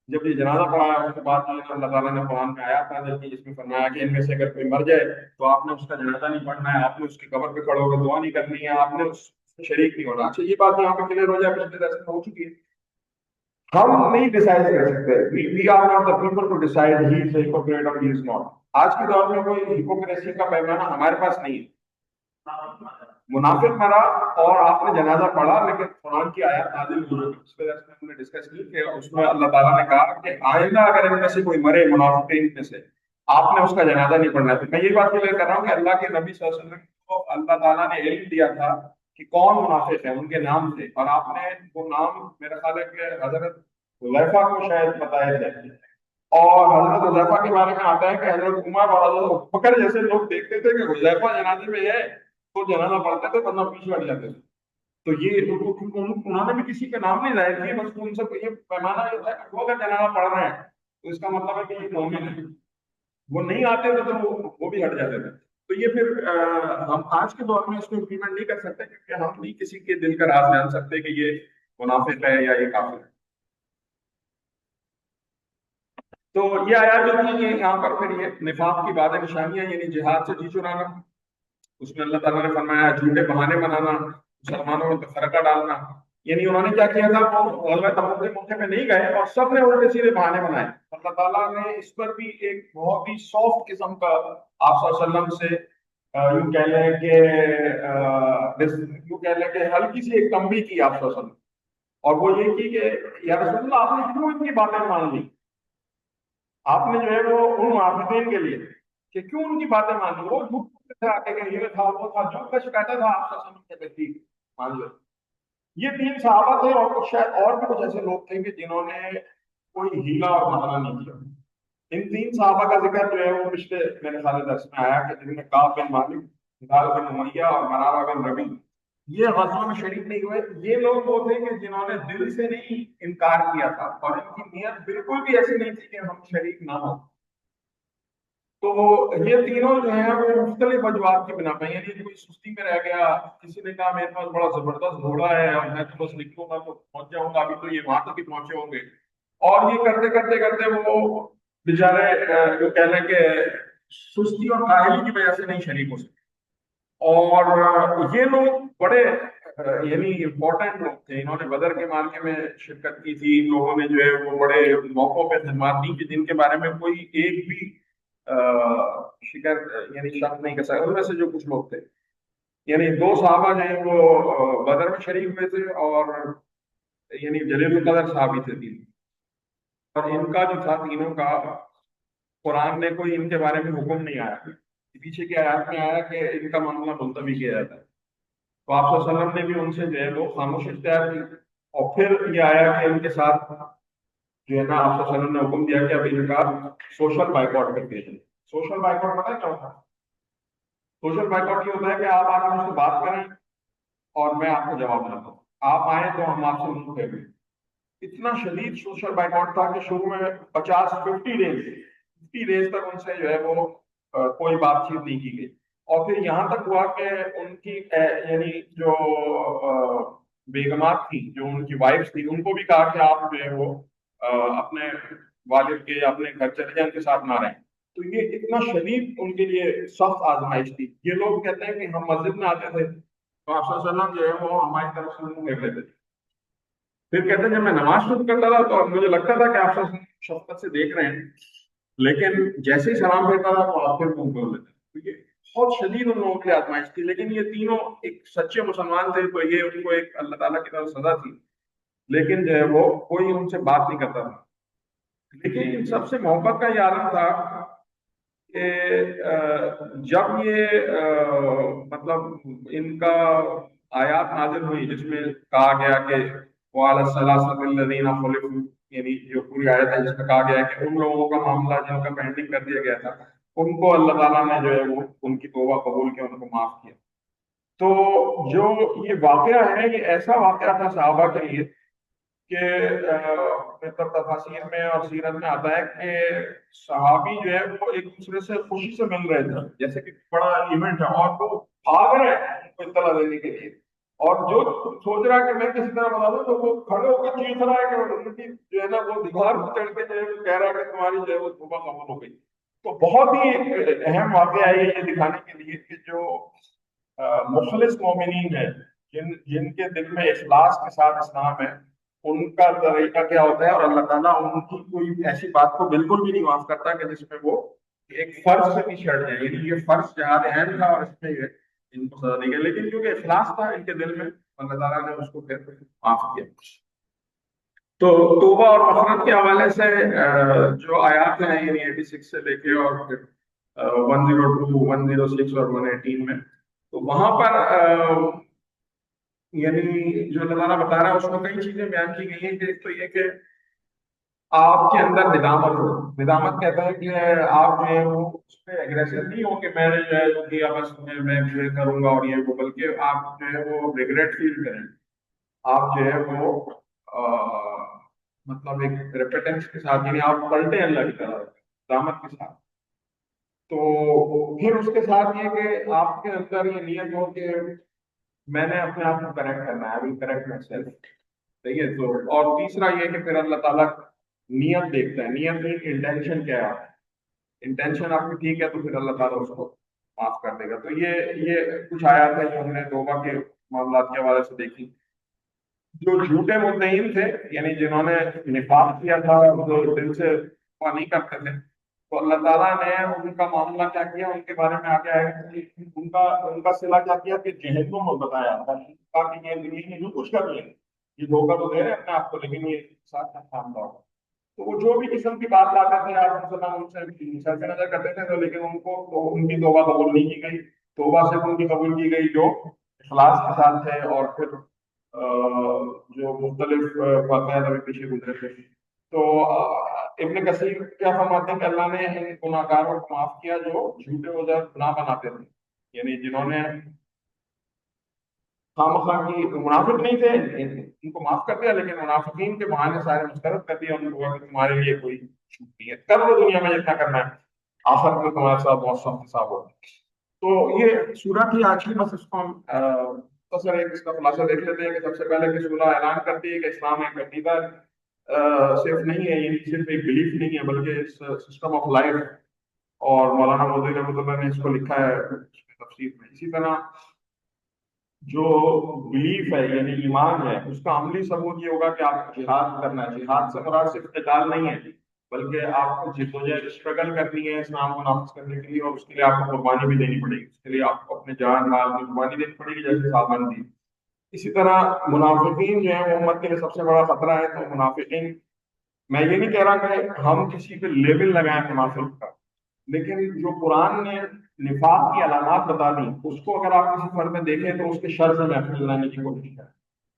جب یہ جنازہ پڑھایا اس کے بعد اللہ تعالیٰ نے قرآن میں آیات نازل کی جس میں فرمایا کہ ان میں سے اگر کوئی مر جائے تو آپ نے اس کا جنازہ نہیں پڑھنا ہے، آپ نے اس کی قبر پہ کھڑے ہو کر دعا نہیں کرنی ہے، آپ نے اس میں شریک نہیں ہونا۔ اچھا، یہ بات یہاں پہ کلیئر ہو جائے، پچھلے درس میں ہو چکی ہے۔ ہم نہیں ڈیسائیڈ کر سکتے، we are not the people to decide he is a hypocrite اور ہی از ناٹ۔ آج کے دور میں کوئی ہپوکریسی کا پیمانہ ہمارے پاس نہیں ہے۔ منافق مرا اور آپ نے جنازہ پڑھا، لیکن قرآن کی آیات نازل ہوئی، اس وجہ سے ہم نے ڈسکس کی کہ اس میں اللہ تعالیٰ نے کہا کہ آئندہ اگر ان میں سے کوئی مرے منافقین میں سے، آپ نے اس کا جنازہ نہیں پڑھنا ہے۔ میں یہ بات کلیئر کر رہا ہوں کہ اللہ کے نبی صلی اللہ علیہ وسلم کو اللہ تعالیٰ نے علم دیا تھا کہ کون منافق ہے، ان کے نام تھے، اور آپ نے وہ نام میرا خیال ہے کہ حضرت حذیفہ کو شاید بتائے تھے، اور حضرت حذیفہ کے بارے میں آتا ہے کہ حضرت عمر اور حضرت بکر جیسے لوگ دیکھتے تھے کہ حذیفہ جنازے میں ہے تو جنازہ پڑھتے تھے، ورنہ پیچھے ہٹ جاتے تھے۔ تو یہ انہوں نے بھی کسی کے نام نہیں ظاہر کیے، بس ان سے یہ پیمانہ یہ تھا کہ وہ اگر جنازہ پڑھ رہے ہیں تو اس کا مطلب ہے کہ یہ مومن ہے، وہ نہیں آتے تھے تو وہ بھی ہٹ جاتے تھے۔ تو یہ پھر ہم آج کے دور میں اس کو امپلیمنٹ نہیں کر سکتے، کیونکہ ہم نہیں کسی کے دل کا راز جان سکتے کہ یہ منافق ہے یا یہ کافر ہے۔ تو یہ آیات جو تھی یہ یہاں پر پھر یہ نفاق کی باتیں نشانیاں، یعنی جہاد سے جی چرانا، اس میں اللہ تعالیٰ نے فرمایا جھوٹے بہانے بنانا، مسلمانوں میں فرقہ ڈالنا۔ یعنی انہوں نے کیا کیا تھا، وہ غزوہ تبوک کے موقع پہ نہیں گئے اور سب نے الٹے سیدھے بہانے بنائے۔ اللہ تعالیٰ نے اس پر بھی ایک بہت ہی سافٹ قسم کا آپ صلی اللہ علیہ وسلم سے یوں کہہ لیں کہ ہلکی سی ایک تنبیہ کی آپ صلی اللہ علیہ وسلم، اور وہ یہ کی کہ یا رسول اللہ آپ نے کیوں ان کی باتیں مان لی؟ آپ نے جو ہے وہ ان معافین کے لیے کہ کیوں ان کی باتیں مان لی؟ وہ جھوٹ سے آگے کہ یہ تھا وہ تھا، جو کچھ کہتا تھا آپ صلی اللہ علیہ وسلم کے ٹھیک مان لو۔ یہ تین صحابہ تھے، اور کچھ شاید اور بھی کچھ ایسے لوگ تھے کہ جنہوں نے کوئی ہیلا اور بہانہ نہیں کیا۔ ان تین صحابہ کا ذکر جو ہے وہ پچھلے میرے خیال درس میں آیا کہ جن میں کعب بن مالک، ہلال بن امیہ اور مرارہ بن ربیع یہ غزوہ میں شریک نہیں ہوئے۔ یہ لوگ وہ تھے کہ جنہوں نے دل سے نہیں انکار کیا تھا، اور ان کی نیت بالکل بھی ایسی نہیں تھی کہ ہم شریک نہ ہوں۔ تو یہ تینوں جو ہیں وہ مختلف وجوہات کی بنا پہ، یعنی کوئی سستی میں رہ گیا، کسی نے کہا میرے پاس بڑا زبردست گھوڑا ہے اور میں تو بس نکلوں گا تو پہنچ جاؤں گا، ابھی تو یہ وہاں تک ہی پہنچے ہوں گے، اور یہ کرتے کرتے کرتے وہ بیچارے جو کہہ لیں کہ سستی اور کاہلی کی وجہ سے نہیں شریک ہو سکے۔ اور یہ لوگ بڑے یعنی امپورٹنٹ لوگ تھے، انہوں نے بدر کے معرکے میں شرکت کی تھی، ان لوگوں نے جو ہے وہ بڑے موقعوں پہ خدمات دی کہ جن کے بارے میں کوئی ایک بھی شکر یعنی شک نہیں کر سکتا۔ ان میں سے جو کچھ لوگ تھے، یعنی دو صحابہ جو ہیں وہ بدر میں شریک ہوئے تھے، اور یعنی جلیل القدر صحابی تھے تین، اور ان کا جو تھا تینوں کا قرآن نے کوئی ان کے بارے میں حکم نہیں آیا، پیچھے کے آیات میں آیا کہ ان کا معاملہ ملتوی کیا جاتا ہے۔ تو آپ صلی اللہ علیہ وسلم نے بھی ان سے جو ہے وہ خاموش اختیار کی، اور پھر یہ آیا کہ ان کے ساتھ جو ہے نا آپ صلی اللہ علیہ وسلم نے حکم دیا کہ اب ان کا سوشل بائیکاٹ کر دیا جائے. سوشل بائیکاٹ پتہ ہے کیا ہوتا ہے؟ سوشل بائیکاٹ یہ ہوتا ہے کہ آپ آ کے مجھ سے بات کریں اور میں آپ کو جواب نہ دوں. آپ آئیں تو ہم آپ سے منہ پھیر لیں. اتنا شدید سوشل بائیکاٹ تھا کہ شروع میں 50 50 ڈیز تک ان سے جو ہے وہ کوئی بات چیت نہیں کی گئی. اور پھر یہاں تک ہوا کہ ان کی یعنی جو بیگمات تھیں، جو ان کی وائفس تھیں، ان کو بھی کہا کہ آپ جو ہے وہ اپنے والد کے یا اپنے گھر چلے جائیں، ان کے ساتھ نہ رہیں. تو یہ اتنا شدید ان کے لیے سخت آزمائش تھی. یہ لوگ کہتے ہیں کہ ہم مسجد میں آتے تھے تو آپ صلی اللہ علیہ وسلم جو ہے وہ ہماری طرف سے منہ پھیر لیتے تھے. پھر کہتے ہیں جب میں نماز شروع کرتا تھا تو مجھے لگتا تھا کہ آپ سب شفقت سے دیکھ رہے ہیں، لیکن جیسے ہی سلام پھیرتا تھا تو آپ پھر منہ کھول لیتے. تو یہ بہت شدید ان لوگوں کی آزمائش تھی. لیکن یہ تینوں ایک سچے مسلمان تھے تو یہ ان کو ایک اللہ تعالیٰ کی طرف سزا تھی. لیکن جو ہے وہ کوئی ان سے بات نہیں کرتا تھا. لیکن ان سب سے محبت کا یہ عالم تھا کہ جب یہ مطلب ان کا آیات نازل ہوئی جس میں کہا گیا کہ وَعَلَى الثَّلَاثَةِ الَّذِينَ خُلِفُوا، یعنی جو پوری آیت ہے جس میں کہا گیا ہے کہ ان لوگوں کا معاملہ جن کا پینڈنگ کر دیا گیا تھا ان کو اللہ تعالیٰ نے جو ہے وہ ان کی توبہ قبول کیا، ان کو معاف کیا. تو جو یہ واقعہ ہے یہ ایسا واقعہ تھا صحابہ کے لیے کہ مطلب تفاسیر میں اور سیرت میں آتا ہے کہ صحابی جو ہے وہ ایک دوسرے سے خوشی سے مل رہے تھے جیسے کہ بڑا ایونٹ ہے، اور وہ بھاگ رہے ہیں ان کو اطلاع دینے کے لیے. اور جو سوچ رہا ہے کہ میں کسی طرح بتا دوں تو وہ کھڑے ہو کے چیخ رہا ہے کہ ان کی جو ہے نا وہ دیوار پر چڑھ کے جو ہے وہ کہہ رہا ہے کہ تمہاری جو ہے وہ توبہ قبول ہو گئی. تو بہت ہی ایک اہم واقعہ ہے یہ دکھانے کے لیے کہ جو مخلص مومنین ہیں، جن کے دل میں اخلاص کے ساتھ اسلام ہے، ان کا طریقہ کیا ہوتا ہے. اور اللہ تعالیٰ ان کی کوئی ایسی بات کو بالکل بھی نہیں معاف کرتا کہ جس میں وہ ایک فرض سے پیچھے ہٹ جائے. یعنی یہ فرض جہاد اہم تھا اور اس میں یہ ان کو سزا دی گئی، لیکن کیونکہ اخلاص تھا ان کے دل میں اللہ تعالیٰ نے اس کو پھر معاف کیا. تو توبہ اور مغفرت کے حوالے سے جو آیات ہیں یعنی 86 سے لے کے اور پھر 102 106 اور 118 میں، تو وہاں پر یعنی جو اللہ تعالیٰ بتا رہا ہے اس میں کئی چیزیں بیان کی گئی ہیں. کہ ایک تو یہ کہ آپ کے اندر ندامت ہو. ندامت کہتا ہے کہ آپ جو ہے وہ اس پہ اگریسو نہیں ہو کہ میں نے جو ہے وہ کیا بس میں جو ہے کروں گا اور یہ وہ، بلکہ آپ جو ہے وہ ریگریٹ فیل کریں. آپ جو ہے وہ مطلب ایک ریپیٹنس کے ساتھ یعنی آپ پلٹے اللہ کی طرف ندامت کے ساتھ. تو پھر اس کے ساتھ یہ کہ آپ کے اندر یہ نیت ہو کہ میں نے اپنے آپ کو کریکٹ کرنا ہے، ابھی کریکٹ مائی سیلف. صحیح ہے. تو اور تیسرا یہ کہ پھر اللہ تعالیٰ نیت دیکھتا ہے. نیت میں انٹینشن کیا ہے، انٹینشن آپ کی ٹھیک ہے تو پھر اللہ تعالیٰ اس کو معاف کر دے گا. تو یہ کچھ آیات ہیں جو ہم نے توبہ کے معاملات کے حوالے سے دیکھی. جو جھوٹے مدعین تھے یعنی جنہوں نے نفاق کیا تھا، جو دل سے توبہ نہیں کرتے تھے، تو اللہ تعالیٰ نے ان کا معاملہ کیا کیا، ان کے بارے میں آگے آئے کہ ان کا صلہ کیا کیا کہ جہنم میں بتایا تاکہ یہ دنیا میں جو کچھ کر لیں، یہ دھوکہ تو دے رہے ہیں اپنے آپ کو لیکن یہ ساتھ کام ہوگا. تو وہ جو بھی قسم کی بات لاتے تھے آپ صلی اللہ علیہ وسلم ان سے سر نظر کرتے تھے، تو لیکن ان کو تو ان کی توبہ قبول نہیں کی گئی. توبہ صرف ان کی قبول کی گئی جو اخلاص کے ساتھ ہے. اور پھر جو مختلف واقعات ابھی پیچھے گزرے تھے. تو ابن کثیر کیا فرماتے ہیں کہ اللہ نے ان گناہ گاروں کو معاف کیا جو جھوٹے عذر نہ بناتے تھے، یعنی جنہوں نے خام خواہ کی منافق نہیں تھے ان کو معاف کر دیا، لیکن منافقین کے بہانے سارے مسترد کر دیا ان کو کہ تمہارے لیے کوئی چھوٹ نہیں ہے، کر لو دنیا میں جتنا کرنا ہے، آخر میں تمہارے ساتھ بہت سخت حساب ہوگا. تو یہ سورہ کی آج کی بس اس کو ہم مختصر ایک اس کا خلاصہ دیکھ لیتے ہیں کہ سب سے پہلے کہ سورہ اعلان کرتی ہے کہ اسلام ایک عقیدہ صرف نہیں ہے، یعنی صرف ایک بلیف نہیں ہے بلکہ سسٹم آف لائف. اور مولانا مودودی رحمۃ اللہ نے اس کو لکھا ہے تفسیر میں. اسی طرح جو بلیف ہے یعنی ایمان ہے اس کا عملی ثبوت یہ ہوگا کہ آپ جہاد کرنا ہے. جہاد سے مراد صرف قتال نہیں ہے بلکہ آپ کو جدوجہد اسٹرگل کرنی ہے اسلام کو نافذ کرنے کے لیے، اور اس کے لیے آپ کو قربانی بھی دینی پڑے گی. اس کے لیے آپ کو اپنے جان مال کی قربانی دینی پڑے گی جیسے صحابہ نے دی. اسی طرح منافقین جو ہیں وہ امت کے لیے سب سے بڑا خطرہ ہے. تو منافقین، میں یہ نہیں کہہ رہا کہ ہم کسی پہ لیبل لگائیں منافق کا، لیکن جو قرآن نے نفاق کی علامات بتا دی اس کو اگر آپ کسی فرد میں دیکھیں تو اس کے شر سے محفوظ رہنے کی کوشش کریں.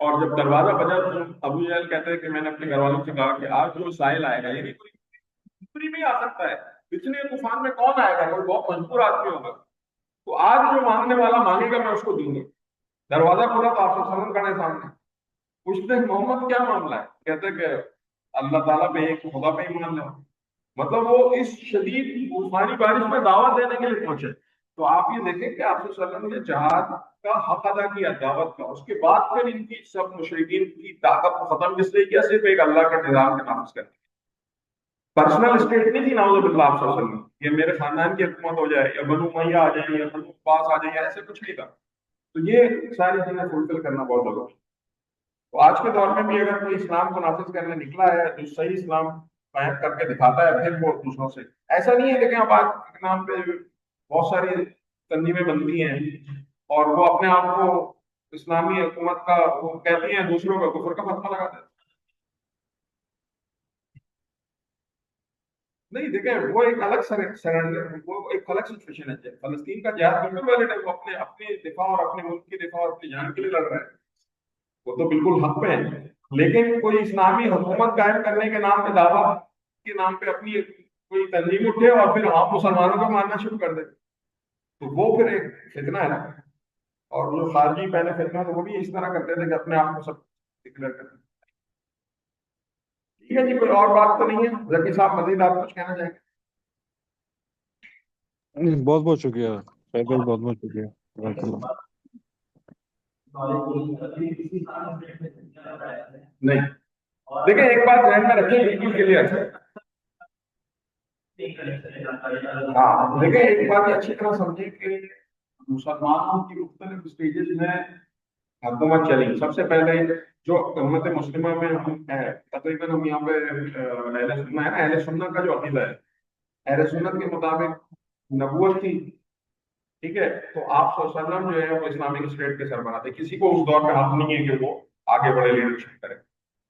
اور جب دروازہ بجا تو ابو جہل کہتے ہیں کہ میں نے اپنے گھر والوں سے کہا کہ آج جو ساحل آئے گا، یعنی کوئی بھی آ سکتا ہے، اتنے طوفان میں کون آئے گا، کوئی بہت مجبور آدمی ہوگا، تو آج جو مانگنے والا مانگے گا میں اس کو دوں گا۔ دروازہ کھلا تو آپ سلام کرنے سامنے پوچھتے ہیں محمد کیا معاملہ ہے، کہتے ہیں کہ اللہ تعالیٰ پہ ایک خدا پہ ہی مان لو۔ مطلب وہ اس شدید طوفانی بارش میں دعوت دینے کے لیے پہنچے۔ تو آپ یہ دیکھیں کہ آپ صلی اللہ علیہ وسلم نے جہاد کا حق ادا کیا، دعوت کا، اس کے بعد پھر ان کی سب مشرکین کی طاقت کو ختم کس لیے کیا؟ صرف ایک اللہ کے نظام کے نافذ کرنے۔ پرسنل اسٹیٹ نہیں تھی نعوذ باللہ آپ صلی اللہ علیہ وسلم، یہ میرے خاندان کی حکومت ہو جائے یا بنو امیہ آ جائے یا بنو عباس آ جائے، ایسے کچھ نہیں تھا۔ تو یہ ساری چیزیں فلفل کرنا بہت ضروری ہے۔ تو آج کے دور میں بھی اگر کوئی اسلام کو نافذ کرنے نکلا ہے جو صحیح اسلام قائم کر کے دکھاتا ہے، پھر وہ دوسروں سے ایسا نہیں ہے، لیکن اب آج کے نام پہ بہت ساری تنظیمیں بنتی ہیں اور وہ اپنے آپ کو اسلامی حکومت کا وہ کہتی ہیں، دوسروں کا کفر کا فتویٰ لگاتے ہیں۔ نہیں دیکھیں، وہ ایک الگ سرنڈر، وہ ایک الگ سچویشن ہے۔ فلسطین کا جہاد بالکل ویلڈ ہے، وہ اپنے اپنے دفاع اور اپنے ملک کی دفاع اور اپنی جان کے لیے لڑ رہا ہے، وہ تو بالکل حق پہ ہے۔ لیکن کوئی اسلامی حکومت قائم کرنے کے نام پہ، دعوت کے نام پہ اپنی کوئی تنظیم اٹھے اور پھر آپ مسلمانوں کو ماننا شروع کر دیں، تو وہ پھر ایک فتنہ ہے نا۔ اور جو خارجی پہلے فتنہ تو وہ بھی اس طرح کرتے تھے کہ اپنے آپ کو سب ڈکلیئر کرتے۔ ٹھیک ہے جی، کوئی اور بات تو نہیں ہے؟ ذکی صاحب مزید آپ کچھ کہنا چاہیں بہت بہت شکریہ فیضل، بہت بہت شکریہ، جزاک اللہ۔ نہیں؟ دیکھیں ایک بات ذہن میں رکھیں، بالکل کلیئر ہے۔ ہاں دیکھیں ایک بات یہ اچھی طرح سمجھیں کہ مسلمانوں کی مختلف اسٹیجز میں حکومت چلی۔ سب سے پہلے جو امت مسلمہ میں ہم تقریباً ہم یہاں پہ اہل سنت ہے نا، اہل سنت کا جو عقیدہ ہے، اہل سنت کے مطابق نبوت تھی، ٹھیک ہے، تو آپ صلی اللہ علیہ وسلم جو ہے وہ اسلامک اسٹیٹ کے سربراہ تھے، کسی کو اس دور میں حق نہیں ہے کہ وہ آگے بڑے لیڈرشپ کرے۔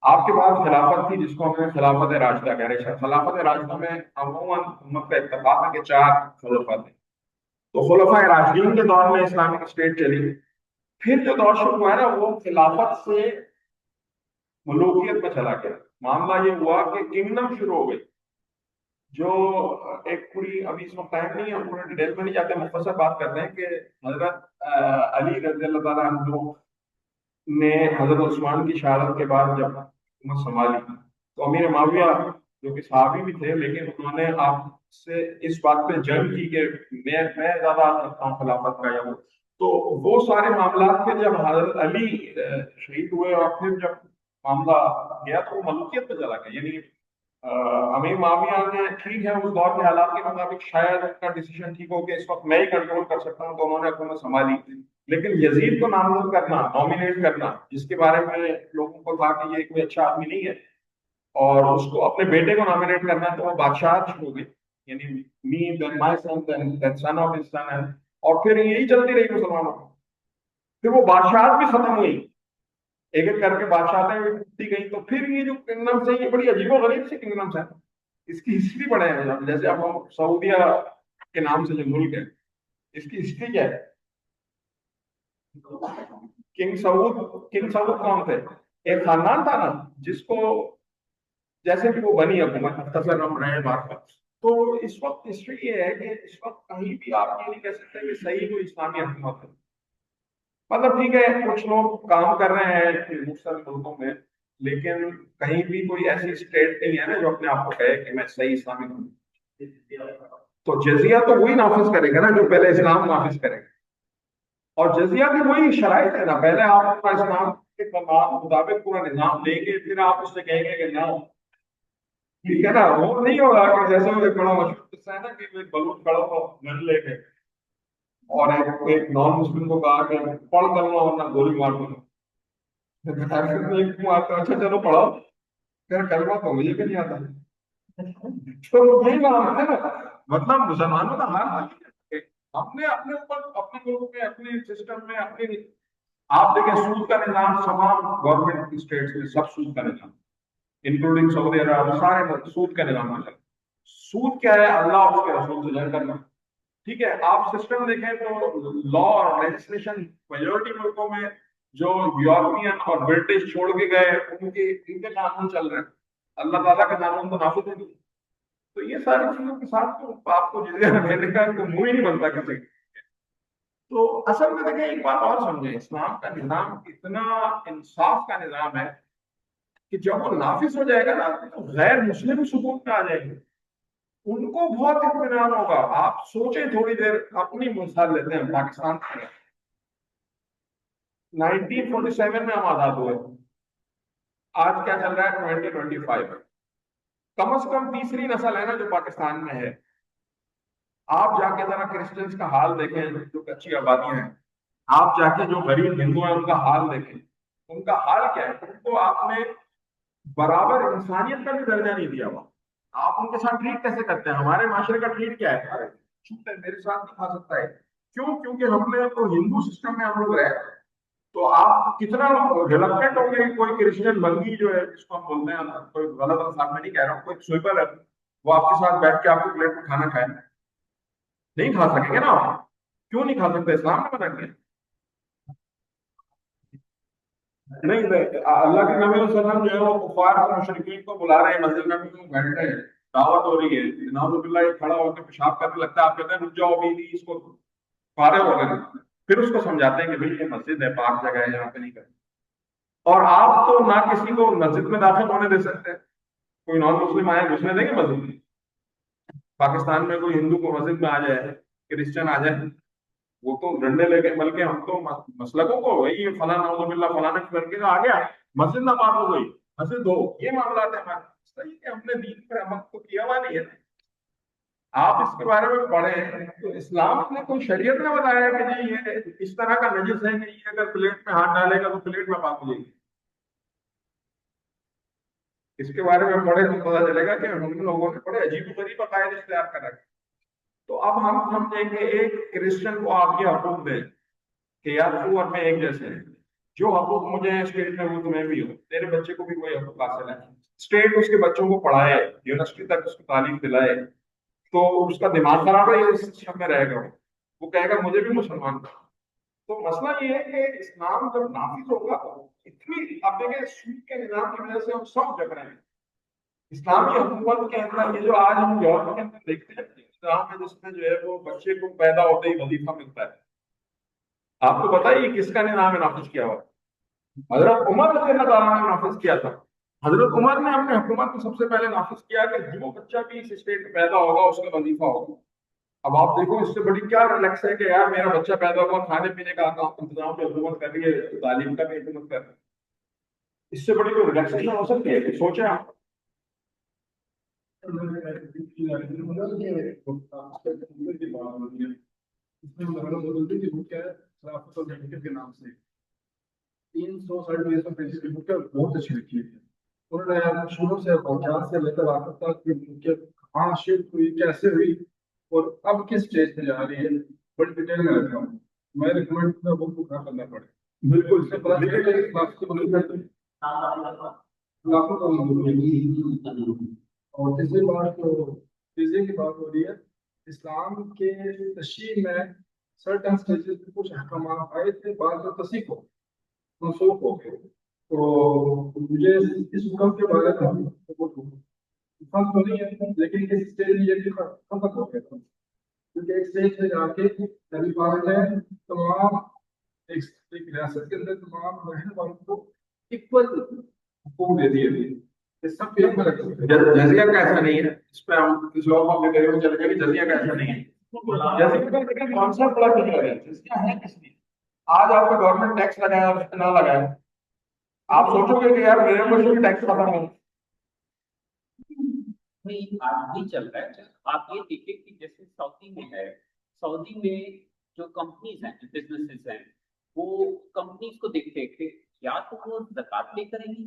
آپ کے پاس خلافت تھی جس کو ہم نے خلافت راشدہ کہہ رہے ہیں۔ خلافت راشدہ میں عموماً امت کا اتفاق ہے کہ 4 خلفاء تھے، تو خلفاء راشدین کے دور میں اسلامک اسٹیٹ چلی۔ پھر جو دور شروع ہوا ہے نا، وہ خلافت سے ملوکیت میں چلا گیا۔ معاملہ یہ ہوا کہ کنگڈم شروع ہو گئی، جو ایک پوری، ابھی اس وقت ٹائم نہیں ہے، ہم پورے ڈیٹیل میں نہیں جاتے، مختصر بات کرتے ہیں کہ حضرت علی رضی اللہ تعالیٰ عنہ نے حضرت عثمان کی شہادت کے بعد جب حکومت سنبھالی تو امیر معاویہ جو کہ صحابی بھی تھے، لیکن انہوں نے آپ سے اس بات پہ جنگ کی کہ میں زیادہ رکھتا ہوں خلافت کا یا وہ، تو وہ سارے معاملات پہ جب حضرت علی شہید ہوئے اور پھر جب معاملہ گیا تو وہ ملوکیت پہ چلا گیا۔ یعنی امیر معاویہ نے، ٹھیک ہے اس دور کے حالات کے مطابق شاید ان کا ڈیسیژن ٹھیک ہو کہ اس وقت میں ہی کنٹرول کر سکتا ہوں، تو انہوں نے حکومت سنبھالی۔ لیکن یزید کو نامزد کرنا، نامینیٹ کرنا، جس کے بارے میں لوگوں کو تھا کہ یہ کوئی اچھا آدمی نہیں ہے، اور اس کو اپنے بیٹے کو نامینیٹ کرنا، تو وہ بادشاہت شروع ہو گئی، یعنی می دین مائی سن دین سن آف ہز سن، اور پھر یہی چلتی رہی مسلمانوں کو۔ پھر وہ بادشاہت بھی ختم ہوئی، ایک ایک کر کے بادشاہتیں بھی ٹوٹتی گئی۔ تو پھر یہ جو کنگڈمس ہیں، یہ بڑی عجیب و غریب سی کنگڈمس ہیں، اس کی ہسٹری پڑھے ہیں، جیسے اب ہم سعودیہ کے نام سے جو ملک ہے، اس کی ہسٹری کیا ہے؟ کنگ سعود کون تھے؟ ایک خاندان تھا نا جس کو جیسے بھی وہ بنی حکومت، مختصر ہم رہے بات پر۔ تو اس وقت ہسٹری یہ ہے کہ اس وقت کہیں بھی آپ یہ نہیں کہہ سکتے کہ صحیح کوئی اسلامی حکومت ہے۔ مطلب ٹھیک ہے کچھ لوگ کام کر رہے ہیں مختلف ملکوں میں، لیکن کہیں بھی کوئی ایسی اسٹیٹ نہیں ہے نا جو اپنے آپ کو کہے کہ میں صحیح اسلامی ہوں۔ تو جزیہ تو وہی نافذ کرے گا نا جو پہلے اسلام نافذ کرے گا، اور جزیہ بھی وہی شرائط ہے نا، پہلے آپ اپنا اسلام کے مطابق پورا نظام لیں گے، پھر آپ اس سے کہیں گے کہ نہ، ٹھیک ہے نا، وہ نہیں ہوگا کہ جیسے وہ ایک بڑا مشہور قصہ ہے نا کہ ایک بلوچ کھڑا ہو گن لے کے اور ایک نان مسلم کو کہا کہ پڑھ کرنا ورنہ گولی مار دوں گا۔ اچھا چلو پڑھو، پھر کلمہ تو مجھے بھی نہیں آتا۔ تو یہی نام ہے نا، مطلب مسلمانوں کا حال حال ہے کہ ہم نے اپنے اوپر، اپنے ملک میں، اپنے سسٹم میں، اپنے، آپ دیکھیں سود کا نظام تمام گورنمنٹ اسٹیٹس میں، سب سود کا نظام، انکلوڈنگ سعودی عرب، سارے ملک سود کا نظام ہے۔ سود کیا ہے؟ اللہ اور اس کے رسول سے جنگ کرنا۔ ٹھیک ہے، آپ سسٹم دیکھیں تو لا اور لیجسلیشن میجورٹی ملکوں میں جو یورپین اور برٹش چھوڑ کے گئے ان کے قانون چل رہے ہیں، اللہ تعالیٰ کا قانون تو نافذ نہیں۔ تو یہ ساری چیزوں کے ساتھ تو آپ کو جزیہ دینے کا کوئی منہ ہی نہیں بنتا کسی کا۔ تو اصل میں دیکھیں ایک بات اور سمجھیں، اسلام کا نظام اتنا انصاف کا نظام ہے کہ جب وہ نافذ ہو جائے گا نا تو غیر مسلم سکون میں آ جائیں گے، ان کو بہت اطمینان ہوگا۔ آپ سوچیں تھوڑی دیر، اپنی مثال لیتے ہیں پاکستان میں 1947 میں ہم آزاد ہوئے، آج کیا چل رہا ہے 2025 میں، کم از کم تیسری نسل ہے نا جو پاکستان میں ہے۔ آپ جا کے ذرا کرسچنس کا حال دیکھیں جو کچی آبادیاں ہیں، آپ جا کے جو غریب ہندو ہیں ان کا حال دیکھیں، ان کا حال کیا ہے؟ ان کو آپ نے برابر انسانیت کا بھی درجہ نہیں دیا ہوا، آپ ان کے ساتھ ٹریٹ کیسے کرتے ہیں؟ ہمارے معاشرے کا ٹریٹ کیا ہے؟ ارے چھوٹ ہے، میرے ساتھ نہیں کھا سکتا ہے، کیوں؟ کیونکہ ہم نے تو ہندو سسٹم میں ہم لوگ رہے، تو آپ کتنا ریلکٹنٹ ہوں گے کہ کوئی کرسچن بنگی جو ہے جس کو ہم بولتے ہیں، کوئی غلط الفاظ میں نہیں کہہ رہا ہوں، کوئی سویپر ہے وہ آپ کے ساتھ بیٹھ کے آپ کو پلیٹ میں کھانا کھائے، نہیں کھا سکیں گے نا آپ؟ کیوں نہیں کھا سکتے؟ اسلام نے منع کیا نہیں؟ اللہ کے نبی صلی اللہ علیہ وسلم جو ہے وہ کفار اور مشرکین کو بلا رہے ہیں مسجد نبی میں، بیٹھے ہیں، دعوت ہو رہی ہے، نعوذ باللہ یہ کھڑا ہو کے پیشاب کرنے لگتا ہے، آپ کہتے ہیں رک جاؤ ابھی، اس کو فارغ ہو گئے، پھر اس کو سمجھاتے ہیں کہ بھائی یہ مسجد ہے، پاک جگہ ہے، یہاں پہ نہیں کریں۔ اور آپ تو نہ کسی کو مسجد میں داخل ہونے دے سکتے ہیں، کوئی نان مسلم آئے گھسنے دیں گے مسجد میں؟ پاکستان میں کوئی ہندو کو مسجد میں آ جائے، کرسچن آ جائے، وہ تو ڈنڈے لے کے، بلکہ ہم تو مسلکوں کو وہی فلاں نعوذ باللہ فلاں کر کے آ گیا، مسجد نہ پاک ہو گئی، مسجد ہو، یہ معاملات ہیں ہمارے۔ صحیح کہ ہم نے دین پر عمل تو کیا ہوا نہیں ہے، آپ اس کے بارے میں پڑھیں تو اسلام نے کوئی شریعت نے بتایا کہ نہیں یہ اس طرح کا نجس ہے کہ یہ اگر پلیٹ میں ہاتھ ڈالے گا تو پلیٹ میں پاک ہو جائے گی؟ اس کے بارے میں پڑھے تو پتا چلے گا کہ ہم لوگوں نے بڑے عجیب و غریب عقائد اختیار کر رکھے۔ تو اب ہم سمجھیں کہ ایک کرسچن کو آپ یہ حقوق دیں کہ یار تو اور میں ایک جیسے ہیں، جو حقوق مجھے ہیں اسٹیٹ میں وہ تمہیں بھی ہو، تیرے بچے کو بھی وہی حقوق حاصل ہے، اسٹیٹ اس کے بچوں کو پڑھائے، یونیورسٹی تک اس کو تعلیم دلائے، تو اس کا دماغ خراب ہے، اس سسٹم میں رہے گا، وہ کہے گا مجھے بھی مسلمان تھا۔ تو مسئلہ یہ ہے کہ اسلام جب نافذ ہوگا اتنی، اب دیکھیں سود کے نظام کی وجہ سے ہم سب جگ رہے ہیں، اسلامی حکومت کے اندر یہ جو آج ہم یورپ کے اندر دیکھتے ہیں نظام ہے جس میں جو ہے وہ بچے کو پیدا ہوتے ہی وظیفہ ملتا ہے، آپ کو پتا ہے یہ کس کا نظام ہے نافذ کیا ہوا؟ حضرت عمر رضی اللہ تعالیٰ نے نافذ کیا تھا۔ حضرت عمر نے اپنے حکومت میں سب سے پہلے نافذ کیا کہ جو بچہ بھی اس اسٹیٹ میں پیدا ہوگا اس کا وظیفہ ہوگا۔ اب آپ دیکھو اس سے بڑی کیا ریلیکس ہے کہ یار میرا بچہ پیدا ہوا، کھانے پینے کا انتظام پہ حکومت کر رہی ہے، تعلیم کا بھی حکومت کر رہی ہے، اس سے بڑی کوئی ریلیکسیشن ہو سکتی ہے کہ سوچیں آپ؟ اس میں مولانا مودودی کی بک ہے خلافت اور مملکت کے نام سے، 360 پیج میں اس کی بک ہے، بہت اچھی لکھی ہے۔ انہوں نے شروع سے پہنچان سے لے کر آخر تک مملکت کہاں شرک ہوئی، کیسے ہوئی اور اب کس اسٹیج پہ جا رہی ہے، بڑی ڈیٹیل میں رکھا ہوں، میں ریکمینڈ کروں بک کو کہاں کرنا پڑے۔ بالکل اس سے پتہ چلے کہ خلافت اور مملکت، خلافت اور مملکت۔ اور تیسری بات ہو رہی ہے اسلام کے تشریح میں سرٹن سٹیجز پہ کچھ احکامات آئے تھے، بعض میں تصحیح ہو منسوخ ہو گئے، تو مجھے اس حکم کے بارے میں فرق تو نہیں ہے، لیکن اس اسٹیج میں یہ بھی ختم ہو گیا تھا، کیونکہ ایک اسٹیج پہ جا کے نبی پاک نے تمام ایک ریاست کے اندر تمام رہنے والوں کو اکول حقوق دے دیے تھے، سب کے میں جزیہ کا ایسا نہیں ہے، اس پہ ہم کسی اور معاملے کے لیے چلے گئے کہ جزیہ کا ایسا نہیں ہے، جزیہ کا لیکن کانسیپٹ بڑا کلیئر ہے، جزیہ ہے کس لیے؟ آج آپ کو گورنمنٹ ٹیکس لگایا اور نہ لگایا، آپ سوچو گے کہ یار میرے کو بھی ٹیکس پتا نہیں، آج بھی چل رہا ہے۔ آپ یہ دیکھیں کہ جیسے سعودی میں ہے، سعودی میں جو کمپنیز ہیں، بزنسز ہیں، وہ کمپنیز کو دیکھتے کہ یا تو وہ زکات پے کریں گی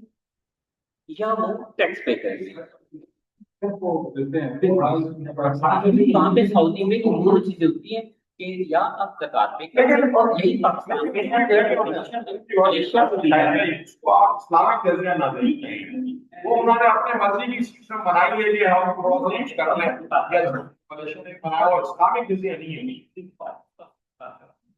یا وہ ٹیکس پے کریں گی۔ وہاں پہ سعودی میں دونوں چیزیں ہوتی ہیں کہ یا آپ زکات پے کریں گے، یہی پاکستان میں اسلامک جزیہ نہ دیں، وہ انہوں نے اپنے مرضی کی سسٹم بنائی ہے کہ ہم پروسیج کر لیں، اسلامک جزیہ نہیں ہے۔